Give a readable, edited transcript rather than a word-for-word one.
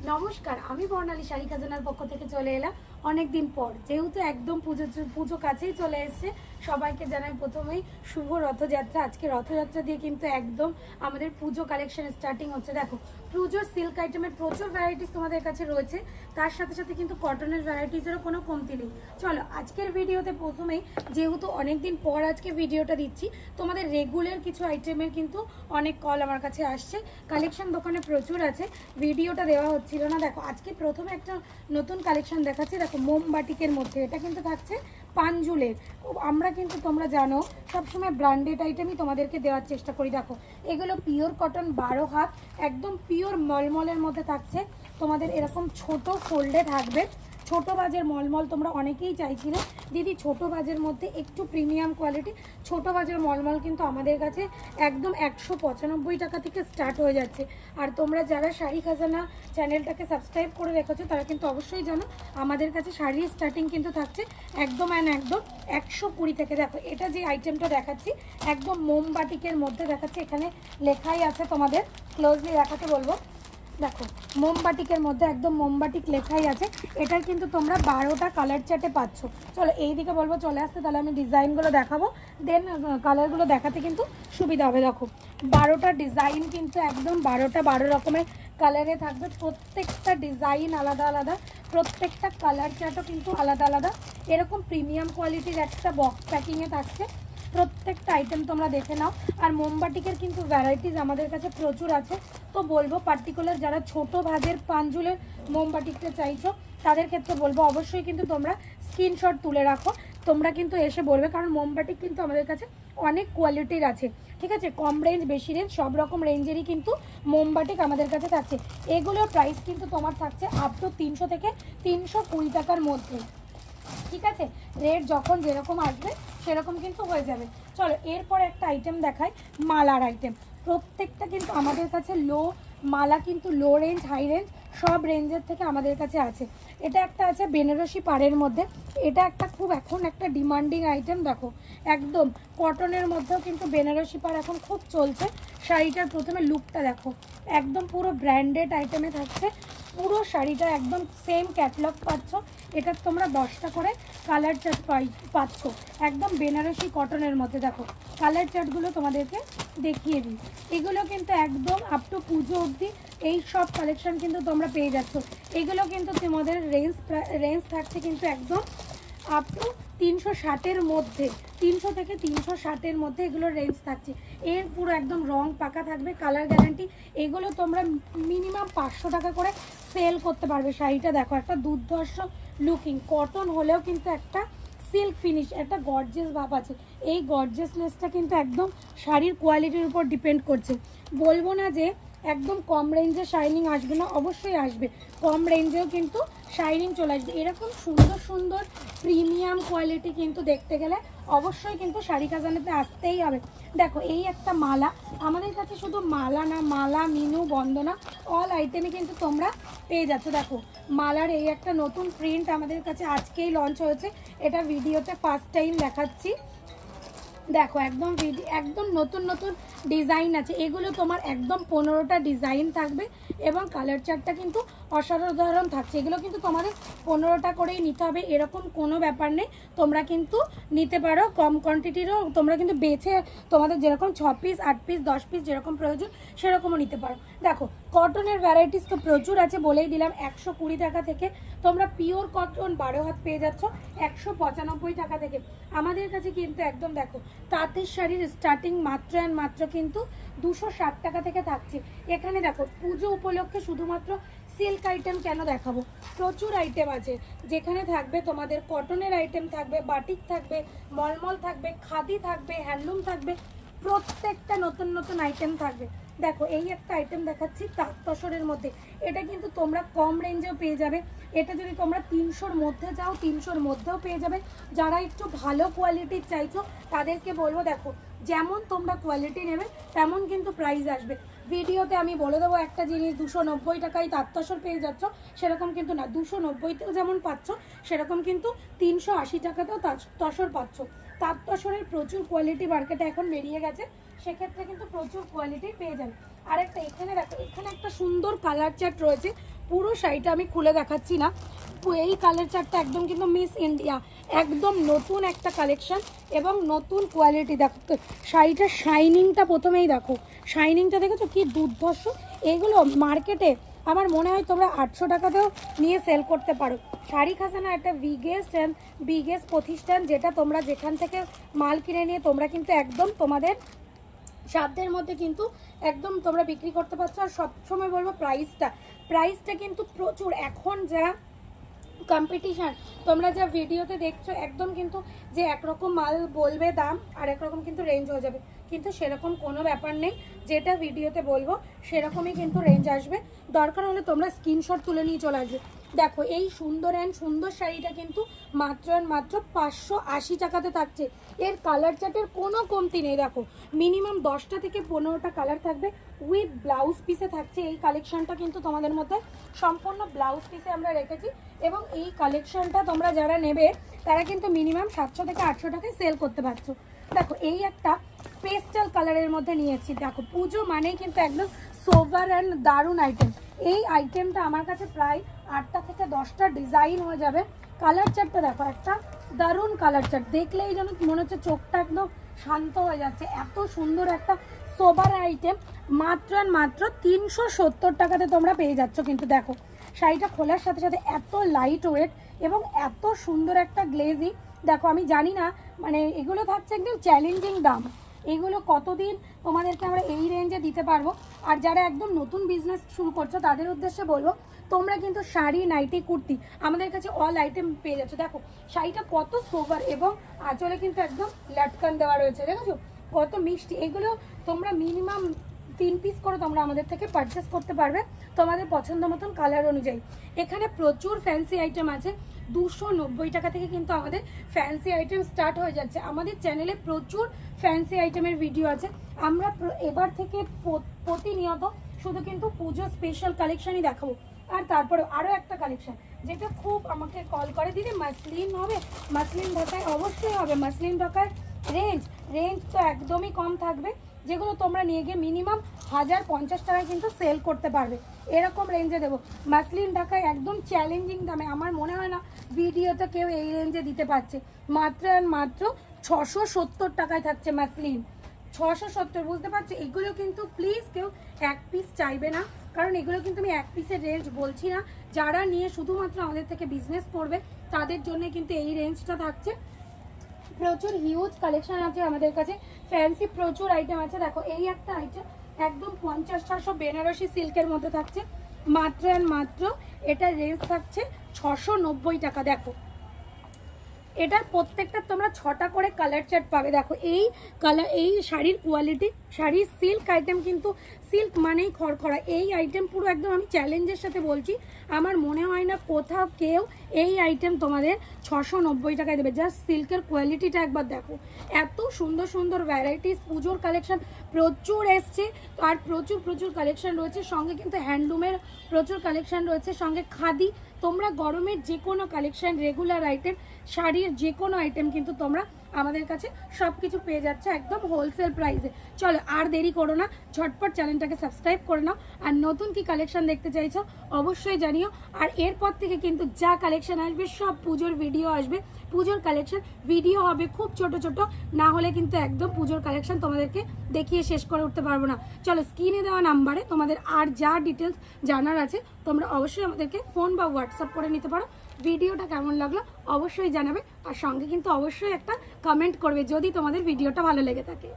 নমস্কার, আমি বর্ণালী শাড়ি খাজানার পক্ষ থেকে চলে এলাম অনেকদিন পর। যেহেতু একদম পুজো কাছেই চলে এসছে, সবাইকে জানাই প্রথমেই শুভ রথযাত্রা। আজকে রথযাত্রা দিয়ে কিন্তু একদম আমাদের পুজো কালেকশন স্টার্টিং হচ্ছে। দেখো, পুজোর সিল্ক আইটেমের প্রচুর ভ্যারাইটিস তোমাদের কাছে রয়েছে, তার সাথে সাথে কিন্তু কটনের ভ্যারাইটিসেরও কোনো কমতি নেই। চলো আজকের ভিডিওতে প্রথমেই, যেহেতু অনেকদিন পর আজকে ভিডিওটা দিচ্ছি, তোমাদের রেগুলার কিছু আইটেমের কিন্তু অনেক কল আমার কাছে আসছে। কালেকশন দোকানে প্রচুর আছে, ভিডিওটা দেওয়া হচ্ছিল না। দেখো আজকে প্রথমে একটা নতুন কালেকশন দেখাচ্ছি। দেখো মোমবাটিকের মধ্যে এটা কিন্তু থাকছে পাঞ্জুলের। আমরা কিন্তু তোমরা জানো সবসময় ব্র্যান্ডেড আইটেমই তোমাদেরকে দেওয়ার চেষ্টা করি। দেখো এগুলো পিওর কটন 12 হাত, একদম পিওর মলমলের মধ্যে থাকছে। তোমাদের এরকম ছোট ফোল্ডে থাকবে, ছোট বাজের মলমল তোমরা অনেকেই চাইছিলে দিদি ছোট বাজের মধ্যে একটু প্রিমিয়াম কোয়ালিটি। ছোট বাজের মলমল কিন্তু আমাদের কাছে একদম 195 টাকা থেকে স্টার্ট হয়ে যাচ্ছে। আর তোমরা যারা শাড়ি খাজানা চ্যানেলটাকে সাবস্ক্রাইব করে রেখেছো তারা কিন্তু অবশ্যই জানো আমাদের কাছে শাড়ির স্টার্টিং কিন্তু থাকছে একদম 120 থেকে। দেখো এটা যে আইটেমটা দেখাচ্ছি একদম মোমবাটিকের মধ্যে দেখাচ্ছি, এখানে লেখাই আছে, তোমাদের ক্লোজলি দেখাতে বলবো। দেখো মোমবাটিকের মধ্যে একদম মোমবাটিক লেখাই আছে। এটার কিন্তু তোমরা 12টা কালার চার্টে পাচ্ছ। চলো এইদিকে বলবো চলে আসতে, তাহলে আমি ডিজাইনগুলো দেখাবো, দেন কালারগুলো দেখাতে কিন্তু সুবিধা হবে। দেখো 12টা ডিজাইন কিন্তু একদম 12 রকমের কালারে থাকবে। প্রত্যেকটা ডিজাইন আলাদা আলাদা, প্রত্যেকটা কালার চার্টও কিন্তু আলাদা আলাদা। এরকম প্রিমিয়াম কোয়ালিটির একটা বক্স প্যাকিংয়ে থাকছে। প্রত্যেকটা আইটেম তোমরা দেখে নাও। আর মোমবাটিকের কিন্তু ভ্যারাইটিস আমাদের কাছে প্রচুর আছে। তো বলবো পার্টিকুলার যারা ছোট ভাজের পাঞ্জুলের মোমবাটিকটা চাইছো তাদের ক্ষেত্রে বলবো অবশ্যই কিন্তু তোমরা স্ক্রিনশট তুলে রাখো। তোমরা কিন্তু এসে বলবে, কারণ মোমবাটিক কিন্তু আমাদের কাছে অনেক কোয়ালিটির আছে, ঠিক আছে? কম রেঞ্জ বেশি রেঞ্জ সব রকম রেঞ্জেরই কিন্তু মোমবাটিক আমাদের কাছে থাকছে। এগুলোর প্রাইস কিন্তু তোমার থাকছে আপ টু 300 থেকে 320 টাকার মধ্যে, ঠিক আছে? রেট যখন যেরকম আসবে সেরকম কিন্তু হয়ে যাবে। চলো এরপর একটা আইটেম দেখাই, মালার আইটেম। প্রত্যেকটা কিন্তু আমাদের কাছে মালা কিন্তু লো রেঞ্জ হাই রেঞ্জ সব রেঞ্জের থেকে আমাদের কাছে আছে। এটা একটা আছে বেনারসি পাড়ের মধ্যে, এটা একটা খুব এখন একটা ডিমান্ডিং আইটেম। দেখো একদম কটনের মধ্যেও কিন্তু বেনারসি পাড় এখন খুব চলছে। শাড়িটার প্রথমে লুকটা দেখো, একদম পুরো ব্র্যান্ডেড আইটেমে থাকছে। পুরো শাড়িটা একদম সেম ক্যাটলগ পাচ্ছ। এটার তোমরা 10টা করে কালার চার্ট পাচ্ছ, একদম বেনারসি কটনের মধ্যে। দেখো কালার চার্টগুলো তোমাদেরকে দেখিয়ে দিই। এগুলো কিন্তু একদম আপ টু পুজো অবধি এই সব কালেকশন কিন্তু তোমরা পেয়ে যাচ্ছ। এগুলো কিন্তু তোমাদের রেঞ্জ থাকছে কিন্তু একদম আপ টু 360-এর মধ্যে, 300 থেকে 360-এর মধ্যে এগুলোর রেঞ্জ থাকছে। এর পুরো একদম রং পাকা থাকবে, কালার গ্যারান্টি। এগুলো তোমরা মিনিমাম 500 টাকা করে সেল করতে পারবে। শাড়িটা দেখো একটা দুর্ধর্ষ লুকিং, কটন হলেও কিন্তু একটা সিল্ক ফিনিশ, একটা গর্জিয়াস ভাব আছে। এই গর্জিয়াসনেসটা কিন্তু একদম শাড়ির কোয়ালিটির উপর ডিপেন্ড করছে। বলবো না যে একদম কম রেঞ্জে শাইনিং আসবে না, অবশ্যই আসবে। কম রেঞ্জেও কিন্তু শাইনিং চলে আসবে। এরকম সুন্দর সুন্দর প্রিমিয়াম কোয়ালিটি কিন্তু দেখতে গেলে অবশ্যই কিন্তু শাড়ি খাজানাতে আসতেই হবে। দেখো এই একটা মালা, আমাদের কাছে শুধু মালা না, মালা মিনু বন্দনা অল আইটেমই কিন্তু তোমরা পেয়ে যাচ্ছ। দেখো মালার এই একটা নতুন প্রিন্ট আমাদের কাছে আজকেই লঞ্চ হয়েছে, এটা ভিডিওতে ফার্স্ট টাইম দেখাচ্ছি। দেখো একদম নতুন নতুন ডিজাইন আছে। এগুলো তোমার একদম 15টা ডিজাইন থাকবে এবং কালার চার্টটা কিন্তু অসাধারণ থাকছে। এগুলো কিন্তু তোমাদের 15টা করেই নিতে হবে এরকম কোনো ব্যাপার নেই। তোমরা কিন্তু নিতে পারো কম কোয়ান্টিটিরও, তোমরা কিন্তু বেছে তোমাদের যেরকম 6 পিস 8 পিস 10 পিস যেরকম প্রয়োজন সেরকমও নিতে পারো। দেখো কটনের ভ্যারাইটিস তো প্রচুর আছে, বলেই দিলাম 120 টাকা থেকে তোমরা পিওর কটন 12 হাত পেয়ে যাচ্ছ 195 টাকা থেকে আমাদের কাছে। কিন্তু একদম দেখো তাঁতের শাড়ির স্টার্টিং মাত্র কিন্তু 260 টাকা থেকে থাকছে। এখানে দেখো পুজো উপলক্ষে শুধুমাত্র সিল্ক আইটেম কেন দেখাবো, প্রচুর আইটেম আছে যেখানে থাকবে তোমাদের কটনের আইটেম থাকবে, বাটিক থাকবে, মলমল থাকবে, খাদি থাকবে, হ্যান্ডলুম থাকবে, প্রত্যেকটা নতুন নতুন আইটেম থাকবে। দেখো এই একটা আইটেম দেখাচ্ছি তাঁত তসরের মধ্যে, এটা কিন্তু তোমরা কম রেঞ্জেও পেয়ে যাবে। এটা যদি তোমরা 300-র মধ্যে চাও 300-র মধ্যেও পেয়ে যাবে। যারা একটু ভালো কোয়ালিটির চাইছো তাদেরকে বলবো দেখো যেমন তোমরা কোয়ালিটি নেবে তেমন কিন্তু প্রাইস আসবে। ভিডিওতে আমি বলে দেবো একটা জিনিস 290 টাকায় তাঁত তসর পেয়ে যাচ্ছ, সেরকম কিন্তু না। 290-তেও যেমন পাচ্ছ সেরকম কিন্তু 380 টাকাতেও তসর পাচ্ছ। তাঁত তসরের প্রচুর কোয়ালিটি মার্কেটে এখন বেরিয়ে গেছে, সেক্ষেত্রে কিন্তু প্রচুর কোয়ালিটি পেয়ে যাবে। আরেকটা এখানে দেখো, এখানে একটা সুন্দর কালার চার্ট রয়েছে, পুরো শাড়িটা আমি খুলে দেখাচ্ছি না। এই কালার চারটা একদম কিন্তু মিস ইন্ডিয়া, একদম নতুন একটা কালেকশন এবং নতুন কোয়ালিটি। দেখো শাড়িটার শাইনিংটা প্রথমেই দেখো, শাইনিংটা দেখেছো কি দুর্ধর্ষ। এগুলো মার্কেটে আমার মনে হয় তোমরা 800 টাকাতেও নিয়ে সেল করতে পারো। শাড়ি খাজানা একটা বিগেস্ট প্রতিষ্ঠান, যেটা তোমরা যেখান থেকে মাল কিনে নিয়ে তোমরা কিন্তু একদম তোমাদের সাধ্যের মধ্যে কিন্তু একদম তোমরা বিক্রি করতে পারছো। আর সবসময় বলবো প্রাইসটা কিন্তু প্রচুর। এখন যা কম্পিটিশান, তোমরা যা ভিডিওতে দেখছো একদম কিন্তু যে একরকম মাল বলবে দাম আর একরকম কিন্তু রেঞ্জ হয়ে যাবে, কিন্তু সেরকম কোনো ব্যাপার নেই। যেটা ভিডিওতে বলবো সেরকমই কিন্তু রেঞ্জ আসবে। দরকার হলে তোমরা স্ক্রিনশট তুলে নিয়ে চলে আসবে। দেখো এই সুন্দর শাড়িটা কিন্তু মাত্র 580 টাকাতে থাকছে। এর কালার চার্টের কোনো কমতি নেই। দেখো মিনিমাম 10টা থেকে 15টা কালার থাকবে, উইথ ব্লাউজ পিসে থাকছে। এই কালেকশনটা কিন্তু তোমাদের মধ্যে সম্পূর্ণ ব্লাউজ পিসে আমরা রেখেছি, এবং এই কালেকশনটা তোমরা যারা নেবে তারা কিন্তু মিনিমাম 700 থেকে 800 টাকায় সেল করতে পারছো। দেখো এই একটা পেস্টাল কালারের মধ্যে নিয়েছি। দেখো পুজো মানেই কিন্তু একদম সোভার অ্যান্ড দারুণ আইটেম। এই আইটেমটা আমার কাছে প্রায় 8টা থেকে 10টা ডিজাইন হয়ে যাবে। কালার চার্টটা দেখো, একটা দারুণ কালার চার্ট, দেখলেই যেন মনে হচ্ছে চোখটা একদম শান্ত হয়ে যাচ্ছে। এত সুন্দর একটা সোভার আইটেম মাত্র 370 টাকাতে তোমরা পেয়ে যাচ্ছ। কিন্তু দেখো শাড়িটা খোলার সাথে সাথে এত লাইট ওয়েট এবং এত সুন্দর একটা গ্লেজি। দেখো আমি জানি না মানে এগুলো থাকছে একদম চ্যালেঞ্জিং দাম, এগুলো কতদিন তোমাদেরকে আমরা এই রেঞ্জে দিতে পারবো। আর যারা একদম নতুন বিজনেস শুরু করছো তাদের উদ্দেশ্যে বলবো, তোমরা কিন্তু শাড়ি, নাইটি, কুর্তি আমাদের কাছে অল আইটেম পেয়ে যাচ্ছ। দেখো শাড়িটা কত সোভার এবং আঁচলে কিন্তু একদম লাটকান দেওয়া রয়েছে, দেখেছো কত মিষ্টি। এগুলো তোমরা মিনিমাম 3 পিস করে তোমরা আমাদের থেকে পারচেস করতে পারবে তোমাদের পছন্দ মতন কালার অনুযায়ী। এখানে প্রচুর ফ্যান্সি আইটেম আছে। 290 টাকা থেকে কিন্তু আমাদের ফ্যান্সি আইটেম স্টার্ট হয়ে যাচ্ছে। আমাদের চ্যানেলে প্রচুর ফ্যান্সি আইটেমের ভিডিও আছে। আমরা এবার থেকে প্রতিনিয়ত শুধু কিন্তু পুজো স্পেশাল কালেকশনই দেখাবো। আর তারপরে আরও একটা কালেকশন যেটা খুব আমাকে কল করে, দিদি মাসলিন হবে? মাসলিন ঢাকায় অবশ্যই হবে। মাসলিন ঢাকায় রেঞ্জ তো একদমই কম থাকবে, যেগুলো তোমরা নিয়ে গিয়ে মিনিমাম 1050 টাকায় কিন্তু সেল করতে পারবে, এরকম রেঞ্জে দেবো। মাসলিন ঢাকায় একদম চ্যালেঞ্জিং দামে, আমার মনে হয় না ভিডিওতে কেউ এই রেঞ্জে দিতে পারছে। মাত্র 670 টাকায় থাকছে মাসলিন, 670। বুঝতে পারছো? এগুলো কিন্তু প্লিজ কেউ এক পিস চাইবে না, কারণ এগুলো কিন্তু আমি এক পিসের রেঞ্জ বলছি না। যারা নিয়ে শুধুমাত্র আমাদের থেকে বিজনেস করবে তাদের জন্য কিন্তু এই রেঞ্জটা থাকছে। প্রচুর হিউজ কালেকশন আছে আমাদের কাছে, ফ্যান্সি প্রচুর আইটেম আছে। দেখো এই একটা আইটেম একদম 50-600 বেনারসি সিল্কের মধ্যে থাকছে, মাত্র এটার রেঞ্জ থাকছে 690 টাকা। দেখো এটার প্রত্যেকটা তোমরা 6টা করে কালার চার্ট পাবে। দেখো এই শাড়ির কোয়ালিটি, শাড়ির সিল্ক আইটেম কিন্তু সিল্ক মানেই খড়খড়া। এই আইটেম পুরো একদম আমি চ্যালেঞ্জের সাথে বলছি, আমার মনে হয় না কোথাও কেউ এই আইটেম তোমাদের 690 টাকায় দেবে। জাস্ট সিল্কের কোয়ালিটিটা একবার দেখো, এত সুন্দর ভ্যারাইটিস। পুজোর কালেকশন প্রচুর এসছে, আর প্রচুর কালেকশন রয়েছে। সঙ্গে কিন্তু হ্যান্ডলুমের প্রচুর কালেকশন রয়েছে, সঙ্গে খাদি। তোমরা গরমের যে কোনো কালেকশন, রেগুলার আইটেম, শাড়ির যে কোনো আইটেম কিন্তু তোমরা আমাদের কাছে সব কিছু পেয়ে যাচ্ছে একদম হোলসেল প্রাইসে। চলো আর দেরি করো না, ঝটপট চ্যানেলটাকে সাবস্ক্রাইব করে নাও। আর নতুন কি কালেকশন দেখতে চাইছো অবশ্যই জানিও। আর এরপর থেকে কিন্তু যা কালেকশন আসবে সব পুজোর ভিডিও আসবে। পুজোর কালেকশন ভিডিও হবে খুব ছোট, না হলে কিন্তু একদম পুজোর কালেকশন তোমাদেরকে দেখিয়ে শেষ করে উঠতে পারবো না। চলো স্ক্রিনে দেওয়া নাম্বারে তোমাদের আর যা ডিটেলস জানার আছে তোমরা অবশ্যই আমাদেরকে ফোন বা হোয়াটসঅ্যাপ করে নিতে পারো। ভিডিওটা কেমন লাগলো অবশ্যই জানাবে, আর সঙ্গে কিন্তু অবশ্যই একটা কমেন্ট করবে যদি তোমাদের ভিডিওটা ভালো লেগে থাকে।